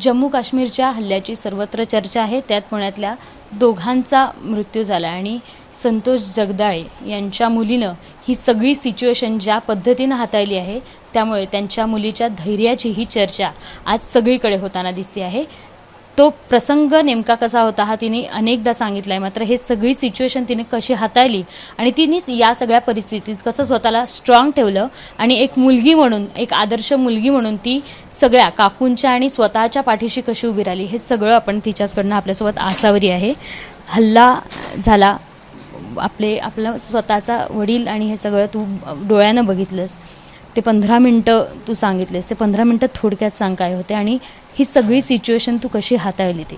जम्मू काश्मीरच्या हल्ल्याची सर्वत्र चर्चा आहे. त्यात पुण्यातल्या दोघांचा मृत्यू झाला आणि संतोष जगदाळे यांच्या मुलीनं ही सगळी सिच्युएशन ज्या पद्धतीनं हाताळली आहे त्यामुळे त्यांच्या मुलीच्या धैर्याची ही चर्चा आज सगळीकडे होताना दिसते आहे. तो प्रसंग नेमका कसा होता हा तिने अनेकदा सांगितला आहे, मात्र हे सगळी सिच्युएशन तिने कशी हाताळली आणि तिने या सगळ्या परिस्थितीत कसं स्वतःला स्ट्रॉंग ठेवलं आणि एक मुलगी म्हणून, एक आदर्श मुलगी म्हणून ती सगळ्या काकूंच्या आणि स्वतःच्या पाठीशी कशी उभी राहिली हे सगळं आपण तिच्याचकडनं आपल्यासोबत आसावरी आहे. हल्ला झाला, आपला स्वतःचा वडील आणि हे सगळं तू डोळ्यानं बघितलंस. ते 15 मिनटं तू सांगितलेस, ते 15 मिनटं थोडक्यात सांग काय होते आणि ही सगळी सिच्युएशन तू कशी हाताळली ती?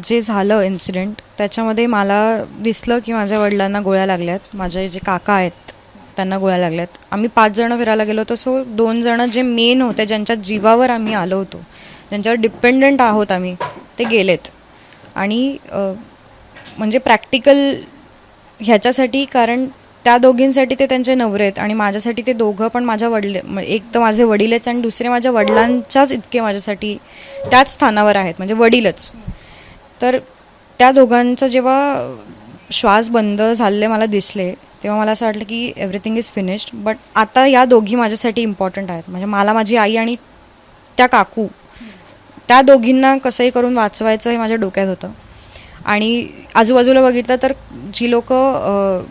जे झालं इन्सिडेंट त्याच्यामध्ये मला दिसलं की माझ्या वडिलांना गोळ्या लागल्यात, माझे जे काका आहेत त्यांना गोळ्या लागल्यात. आम्ही 5 जणं फिरायला गेलो होतो. सो 2 जणं जे मेन होते, ज्यांच्या जीवावर आम्ही आलो होतो, ज्यांच्यावर डिपेंडंट आहोत आम्ही, ते गेलेत. आणि म्हणजे प्रॅक्टिकल ह्याच्यासाठी, कारण त्या दोघींसाठी ते त्यांचे नवरे आहेत आणि माझ्यासाठी ते दोघं पण माझ्या एक तर माझे वडीलच आणि दुसरे माझ्या वडिलांच्याच इतके माझ्यासाठी त्याच स्थानावर आहेत, म्हणजे वडीलच. तर त्या दोघांचा जेव्हा श्वास बंद झालेले मला दिसले तेव्हा मला असं वाटलं की एव्हरीथिंग इज फिनिश्ड. बट आता या दोघी माझ्यासाठी इम्पॉर्टंट आहेत. म्हणजे मला माझी आई आणि त्या काकू, त्या दोघींना कसंही करून वाचवायचं हे माझ्या डोक्यात होतं. आणि आजूबाजूला बघितलं तर जी लोकं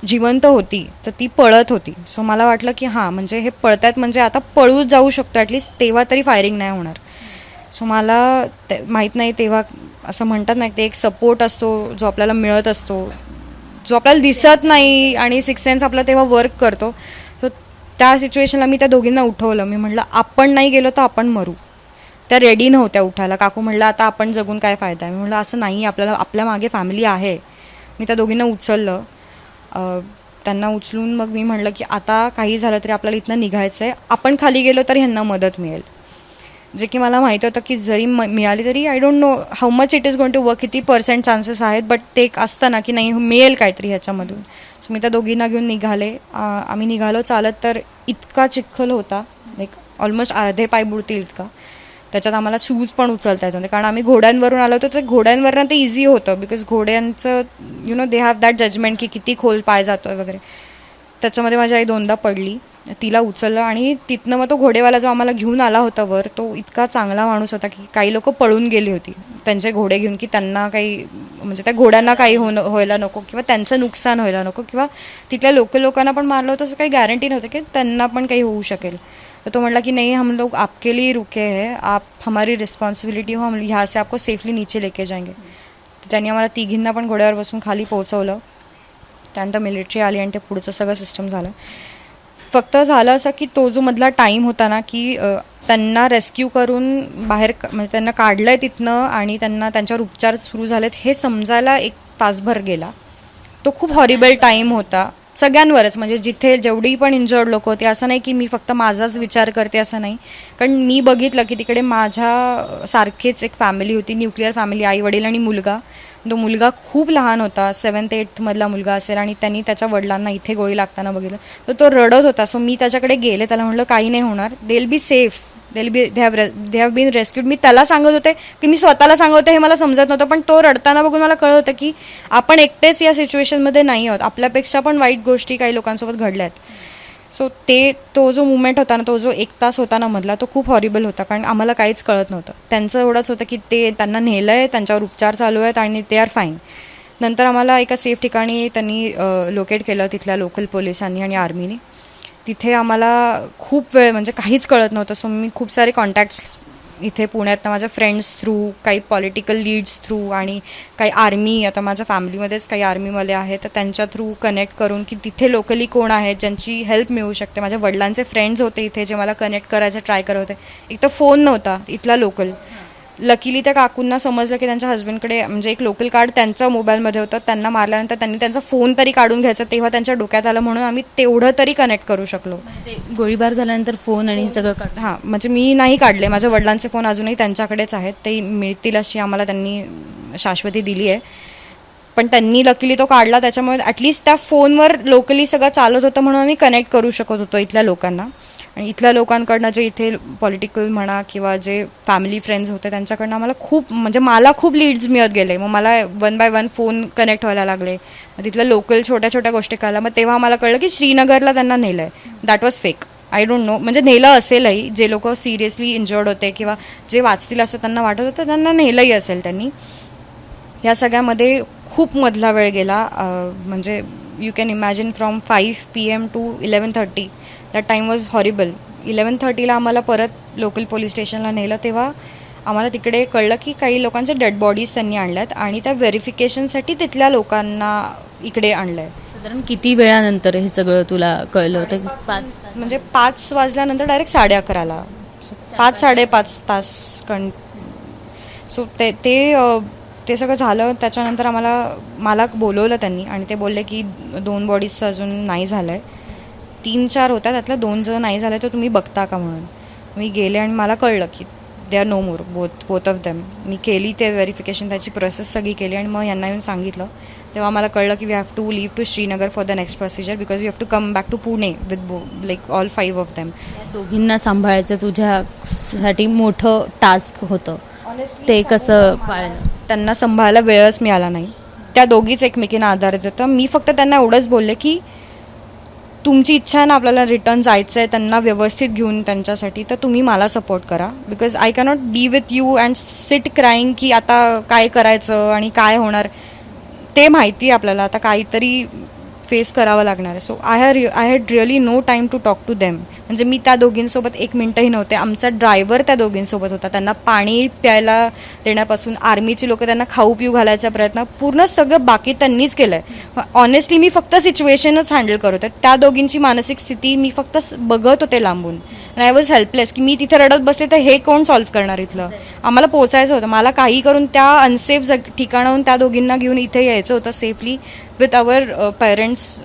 जिवंत होती तर ती पळत होती. सो मला वाटलं की हां, म्हणजे हे पळतात म्हणजे आता पळूच जाऊ शकतो ॲटलिस्ट, तेव्हा तरी फायरिंग नाही होणार. सो मला माहीत नाही, तेव्हा असं म्हणतात ना, ते एक सपोर्ट असतो जो आपल्याला मिळत असतो, जो आपल्याला दिसत नाही आणि सिक्स सेन्स आपला तेव्हा वर्क करतो. सो त्या सिच्युएशनला मी त्या दोघींना उठवलं. मी म्हटलं आपण नाही गेलो तर आपण मरू. त्या रेडी नव्हत्या उठायला. काकू म्हटलं आता आपण जगून काय फायदा आहे. मी म्हटलं असं नाही, आपल्याला आपल्या मागे फॅमिली आहे. मी त्या दोघींना उचललं. त्यांना उचलून मग मी म्हटलं की आता काही झालं तरी आपल्याला इथनं निघायचं आहे. आपण खाली गेलो तर ह्यांना मदत मिळेल. जे की मला माहिती होतं की जरी मिळाली तरी I don't know how much it is going to work, किती % चान्सेस आहेत, बट ते एक असतं ना की नाही मिळेल काहीतरी ह्याच्यामधून. सो मी त्या दोघींना घेऊन निघाले. आम्ही निघालो चालत, तर इतका चिखल होता, एक ऑलमोस्ट अर्धे पाय बुडतील इतका. त्याच्यात आम्हाला शूज पण उचलता येत होते, कारण आम्ही घोड्यांवरून आलो होतो. तर घोड्यांवरनं ते इझी होतं, बिकॉज घोड्यांचं दे हॅव दॅट जजमेंट की किती खोल पाय जातो आहे वगैरे. त्याच्यामध्ये माझी आई 2दा पडली. तिला उचललं आणि तिथनं मग तो घोडेवाला जो आम्हाला घेऊन आला होता वर, तो इतका चांगला माणूस होता की काही लोक पळून गेली होती त्यांचे घोडे घेऊन, की त्यांना काही म्हणजे त्या घोड्यांना काही व्हायला नको किंवा त्यांचं नुकसान व्हायला नको, किंवा तिथल्या लोकांना पण मारलं होतं असं काही गॅरंटी नव्हतं की त्यांना पण काही होऊ शकेल. तर तो म्हटला की नाही, हम लोग आपके लिए रुके हैं, आप हमारी रिस्पॉन्सिबिलिटी हो, हम यहाँ से आपको सेफली नीचे लेके जाएंगे. तर त्यांनी आम्हाला तिघींना पण घोड्यावर बसून खाली पोहोचवलं. त्यानंतर मिलिटरी आली आणि ते पुढचं सगळं सिस्टम झालं. फक्त झालं असं की तो जो मधला टाईम होता ना, की त्यांना रेस्क्यू करून बाहेर म्हणजे त्यांना काढलं आहे तिथनं आणि त्यांना त्यांच्यावर उपचार सुरू झालेत हे समजायला 1 तासभर गेला. तो खूप हॉरिबल टाईम होता सगळ्यांवरच. म्हणजे जिथे जेवढी पण इंजर्ड लोक होते, असं नाही की मी फक्त माझाच विचार करते असं नाही, कारण मी बघितलं की तिकडे माझ्या सारखीच एक फॅमिली होती, न्यूक्लिअर फॅमिली, आई वडील आणि मुलगा. तो मुलगा खूप लहान होता, 7th 8th मधला मुलगा असेल, आणि त्यांनी त्याच्या वडिलांना इथे गोळी लागताना बघितलं. तर तो रडत होता. सो मी त्याच्याकडे गेले, त्याला म्हटलं काही नाही होणार, they will be safe, they have been rescued. मी त्याला सांगत होते की मी स्वतःला सांगत होते, हे मला समजत नव्हतं, पण तो रडताना बघून मला कळत होतं की आपण एकटेच या सिच्युएशनमध्ये नाही आहोत, आपल्यापेक्षा पण वाईट गोष्टी काही लोकांसोबत घडल्या आहेत. सो तो जो मुवमेंट होता ना, तो जो 1 तास होता ना मधला, तो खूप हॉरिबल होता, कारण आम्हाला काहीच कळत नव्हतं. त्यांचं एवढंच होतं की त्यांना नेलं आहे, त्यांच्यावर उपचार चालू आहेत आणि ते आर फाईन. नंतर आम्हाला एका सेफ ठिकाणी त्यांनी लोकेट केलं, तिथल्या लोकल पोलिसांनी आणि आर्मीने. तिथे आम्हाला खूप वेळ म्हणजे काहीच कळत नव्हतं. सो मी खूप सारे कॉन्टॅक्ट्स इथे पुण्यात माझ्या फ्रेंड्स थ्रू, काही पॉलिटिकल लीड्स थ्रू आणि काही आर्मी, आता माझ्या फॅमिलीमध्येच काही आर्मीवाले आहेत तर त्यांच्या थ्रू कनेक्ट करून की तिथे लोकली कोण आहेत ज्यांची हेल्प मिळू शकते. माझ्या वडिलांचे फ्रेंड्स होते इथे जे मला कनेक्ट करायचं ट्राय करत होते. एक तर फोन नव्हता इथला लोकल. लकीली त्या काकूंना समजलं की त्यांच्या हस्बंडकडे म्हणजे एक लोकल कार्ड त्यांच्या मोबाईलमध्ये होतं. त्यांना मारल्यानंतर त्यांनी त्यांचा फोन तरी काढून घ्यायचा, तेव्हा त्यांच्या डोक्यात आलं, म्हणून आम्ही तेवढं तरी कनेक्ट करू शकलो. गोळीबार झाल्यानंतर फोन आणि सगळं काढलं? हां, म्हणजे मी नाही काढले, माझ्या वडिलांचे फोन अजूनही त्यांच्याकडेच आहेत, ते मिळतील अशी आम्हाला त्यांनी शाश्वती दिली आहे. पण त्यांनी लकीली तो काढला, त्याच्यामुळे ॲटलिस्ट त्या फोनवर लोकली सगळं चालत होतं म्हणून आम्ही कनेक्ट करू शकत होतो इथल्या लोकांना. आणि इथल्या लोकांकडनं जे इथे पॉलिटिकल म्हणा किंवा जे फॅमिली फ्रेंड्स होते त्यांच्याकडनं आम्हाला खूप म्हणजे मला खूप लीड्स मिळत गेले. मग मला 1 by 1 फोन कनेक्ट व्हायला लागले. मग तिथल्या लोकल छोट्या छोट्या गोष्टी कळल्या. मग तेव्हा मला कळलं की श्रीनगरला त्यांना नेलं आहे. That was fake. I don't no, म्हणजे नेलं असेलही. जे लोक सिरियसली इंजर्ड होते किंवा जे वाचतील असं त्यांना वाटत होतं त्यांना नेलंही असेल त्यांनी. या सगळ्यामध्ये खूप मधला वेळ गेला. म्हणजे you can imagine from 5 PM to 11:30 that time was horrible. 11:30ला आम्हाला परत लोकल पोलीस स्टेशनला नेलं. तेव्हा आम्हाला तिकडे कळलं की काही लोकांच्या डेड बॉडीज त्यांनी आणल्यात आणि त्या व्हेरिफिकेशनसाठी तिथल्या लोकांना इकडे आणलं आहे. साधारण किती वेळानंतर हे सगळं तुला कळलं होतं? 5 म्हणजे 5 वाजल्यानंतर डायरेक्ट 11:30ला 5-5.5 तास सो ते सगळं झालं. त्याच्यानंतर मला बोलवलं त्यांनी आणि ते बोलले की 2 बॉडीजचं अजून नाही झालं आहे. 3-4 होत्या, त्यातल्या 2 जर नाही झालं तर तुम्ही बघता का म्हणून. मी गेले आणि मला कळलं की they are no more, both of them. मी केली ते व्हेरिफिकेशन, त्याची प्रोसेस सगळी केली आणि मग यांना येऊन सांगितलं. तेव्हा मला कळलं की we have to live to Srinagar for the next procedure because you have to come back to Pune with like all 5 of them. दोघींना सांभाळायचं तुझ्यासाठी मोठं टास्क होतं. ते कसं पाळलं? त्यांना सांभाळायला वेळच मिळाला नाही. त्या दोघीच एकमेकींना आधारित होतं. मी फक्त त्यांना एवढंच बोलले की तुमची इच्छा आहे ना आपल्याला रिटर्न जायचं आहे त्यांना व्यवस्थित घेऊन त्यांच्यासाठी, तर तुम्ही मला सपोर्ट करा. Because I cannot be with you and sit crying की आता काय करायचं आणि काय होणार ते माहिती आहे आपल्याला. आता काहीतरी फेस करावं लागणार आहे. So I had really no time to talk to them. म्हणजे मी त्या दोघींसोबत 1 मिनटंही नव्हते. आमचा ड्रायव्हर त्या दोघींसोबत होता. त्यांना पाणी प्यायला देण्यापासून आर्मीची लोक त्यांना खाऊ पिऊ घालायचा प्रयत्न पूर्ण सगळं बाकी त्यांनीच केलं आहे. ऑनेस्टली मी फक्त सिच्युएशनच हँडल करत होते. त्या दोघींची मानसिक स्थिती मी फक्त बघत होते लांबून आणि आय वॉज हेल्पलेस की मी तिथे रडत बसले तर हे कोण सॉल्व्ह करणार इथलं. आम्हाला पोचायचं होतं. मला काही करून त्या अनसेफ ठिकाणाहून त्या दोघींना घेऊन इथे यायचं होतं safely with our parents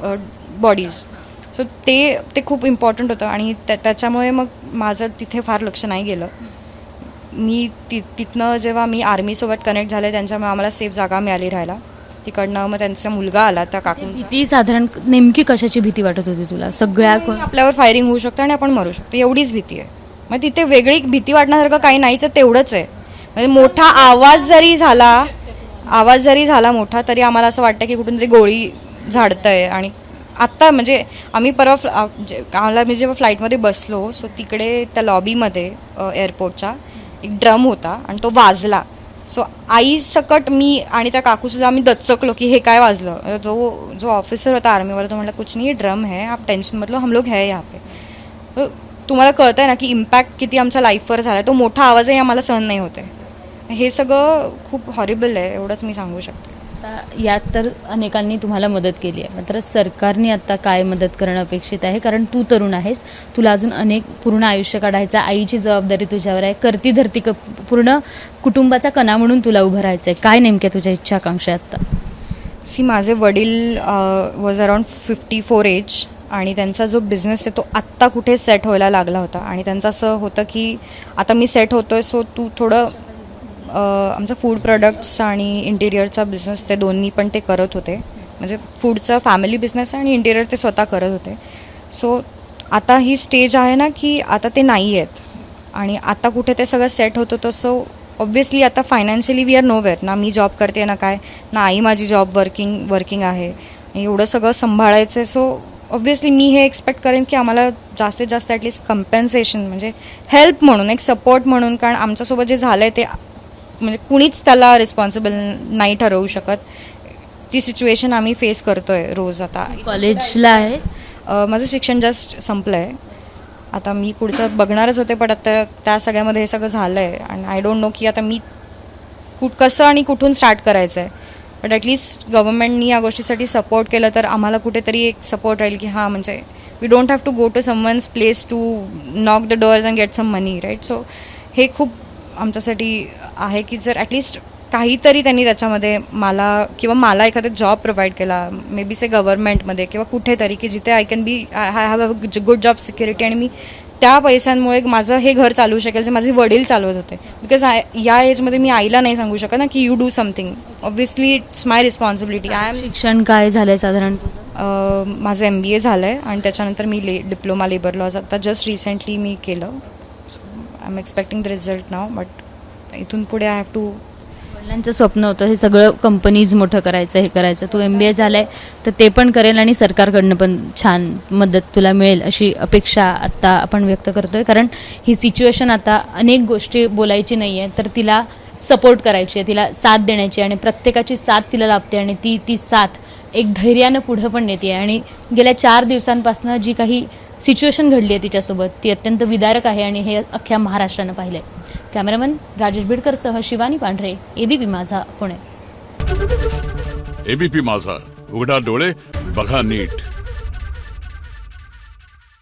bodies. So ते खूप इम्पॉर्टंट होतं आणि त्याच्यामुळे मग माझं तिथे फार लक्ष नाही गेलं. मी तिथनं जेव्हा मी आर्मीसोबत कनेक्ट झाले त्यांच्यामुळे आम्हाला सेफ जागा मिळाली राहायला. तिकडनं मग त्यांचा मुलगा आला त्या काकूंचा. ती साधारण नेमकी कशाची भीती वाटत होती तुला? सगळ्या आपल्यावर फायरिंग होऊ शकतं आणि आपण मरू शकतो एवढीच भीती आहे. मग तिथे वेगळी भीती वाटण्यासारखं काही नाहीच आहे. तेवढंच आहे. म्हणजे मोठा आवाज जरी झाला मोठा तरी आम्हाला असं वाटतं की कुठून तरी गोळी झाडतंय. आणि आत्ता म्हणजे आम्ही मी जेव्हा फ्लाईटमध्ये बसलो सो तिकडे त्या लॉबीमध्ये एअरपोर्टच्या एक ड्रम होता आणि तो वाजला. सो आई सकट मी आणि त्या काकूसुद्धा आम्ही दचकलो की हे काय वाजलं. जो ऑफिसर होता आर्मीवाला तो म्हटला कुछ नहीं ड्रम है आप टेन्शन मतलब हम लोग है यहाँ पे. तुम्हाला कळतं आहे ना की इम्पॅक्ट किती आमच्या लाईफवर झाला आहे. तो मोठा आवाजही आम्हाला सहन नाही होते. हे सगळं खूप हॉरिबल आहे एवढंच मी सांगू शकते. आता यात तर अनेकांनी तुम्हाला मदत केली आहे, मात्र सरकारने आता काय मदत करणं अपेक्षित आहे? कारण तू तरुण आहेस, तुला अजून अनेक पूर्ण आयुष्य काढायचं आहे, आईची जबाबदारी तुझ्यावर आहे, करती धरती पूर्ण कुटुंबाचा कणा म्हणून तुला उभं राहायचं आहे. काय नेमक्या तुझ्या इच्छा आकांक्षा आत्ता? माझे वडील वॉज अराउंड 54 एज आणि त्यांचा जो बिझनेस आहे तो आत्ता कुठे सेट व्हायला लागला होता. आणि त्यांचं असं होतं की आता मी सेट होतो आहे सो तू थोडं आमचा फूड प्रोडक्ट्स आणि इंटिरियरचा बिझनेस ते दोन्ही पण ते करत होते. म्हणजे फूडचा फॅमिली बिझनेस आणि इंटिरियर ते स्वतः करत होते. सो आता ही स्टेज आहे ना की आता ते नाही आहेत आणि आता कुठे ते सगळं सेट होत होतं. सो ऑब्व्हियसली आता फायनान्शियली वी आर नोवेअर. ना मी जॉब करते ना काय, ना आई माझी जॉब वर्किंग आहे. एवढं सगळं सांभाळायचं आहे. सो ऑब्व्हियसली मी हे एक्सपेक्ट करेन की आम्हाला जास्तीत जास्त ॲटलिस्ट कंपेन्सेशन म्हणजे हेल्प म्हणून एक सपोर्ट म्हणून. कारण आमच्यासोबत जे झालं आहे ते म्हणजे कुणीच त्याला रिस्पॉन्सिबल नाही ठरवू शकत. ती सिच्युएशन आम्ही फेस करतो आहे रोज. आता कॉलेजला आहे? माझं शिक्षण जस्ट संपलं आहे. आता मी पुढचं बघणारच होते पण आता त्या सगळ्यामध्ये हे सगळं झालं आहे आणि आय डोंट नो की आता मी कसं आणि कुठून स्टार्ट करायचं आहे. बट ॲटलिस्ट गव्हर्नमेंटनी या गोष्टीसाठी सपोर्ट केलं तर आम्हाला कुठेतरी एक सपोर्ट राहील की हां म्हणजे we don't have to go to someone's place to knock the doors and get some money right. So हे खूप आमच्यासाठी आहे की जर ॲटलिस्ट काहीतरी त्यांनी त्याच्यामध्ये मला एखादा जॉब प्रोव्हाइड केला, मे बी से गव्हर्नमेंटमध्ये किंवा कुठेतरी की जिथे I can be I have a good job security आणि मी त्या पैशांमुळे माझं हे घर चालू शकेल जे माझे वडील चालवत होते. बिकॉज या एजमध्ये मी आईला नाही सांगू शकत ना की you do something. Obviously it's my responsibility. I am शिक्षण काय झालंय साधारण? माझं MBA झालं आहे आणि त्याच्यानंतर मी डिप्लोमा लेबर लॉज आता जस्ट रिसेंटली मी केलं. I am expecting the result now, but इथून पुढे आय हॅव टू. वडिलांचं स्वप्न होतं हे सगळं कंपनीज मोठं करायचं, हे करायचं. तू MBA झालंय तर ते पण करेल आणि सरकारकडनं पण छान मदत तुला मिळेल अशी अपेक्षा आत्ता आपण व्यक्त करतोय. कारण ही सिच्युएशन आता अनेक गोष्टी बोलायची नाही आहे तर तिला सपोर्ट करायची आहे, तिला साथ देण्याची, आणि प्रत्येकाची साथ तिला लाभते आणि ती साथ एक धैर्यानं पुढं पण नेते आहे. आणि गेल्या 4 दिवसांपासून जी काही सिच्युएशन घडली आहे तिच्यासोबत ती अत्यंत विदारक आहे आणि हे अख्ख्या महाराष्ट्रानं पाहिलं आहे. कॅमेरामन राजेश बिडकरसह शिवानी पांढरे, ABP माझा, पुणे. ABP माझा, उघडा डोळे बघा नीट.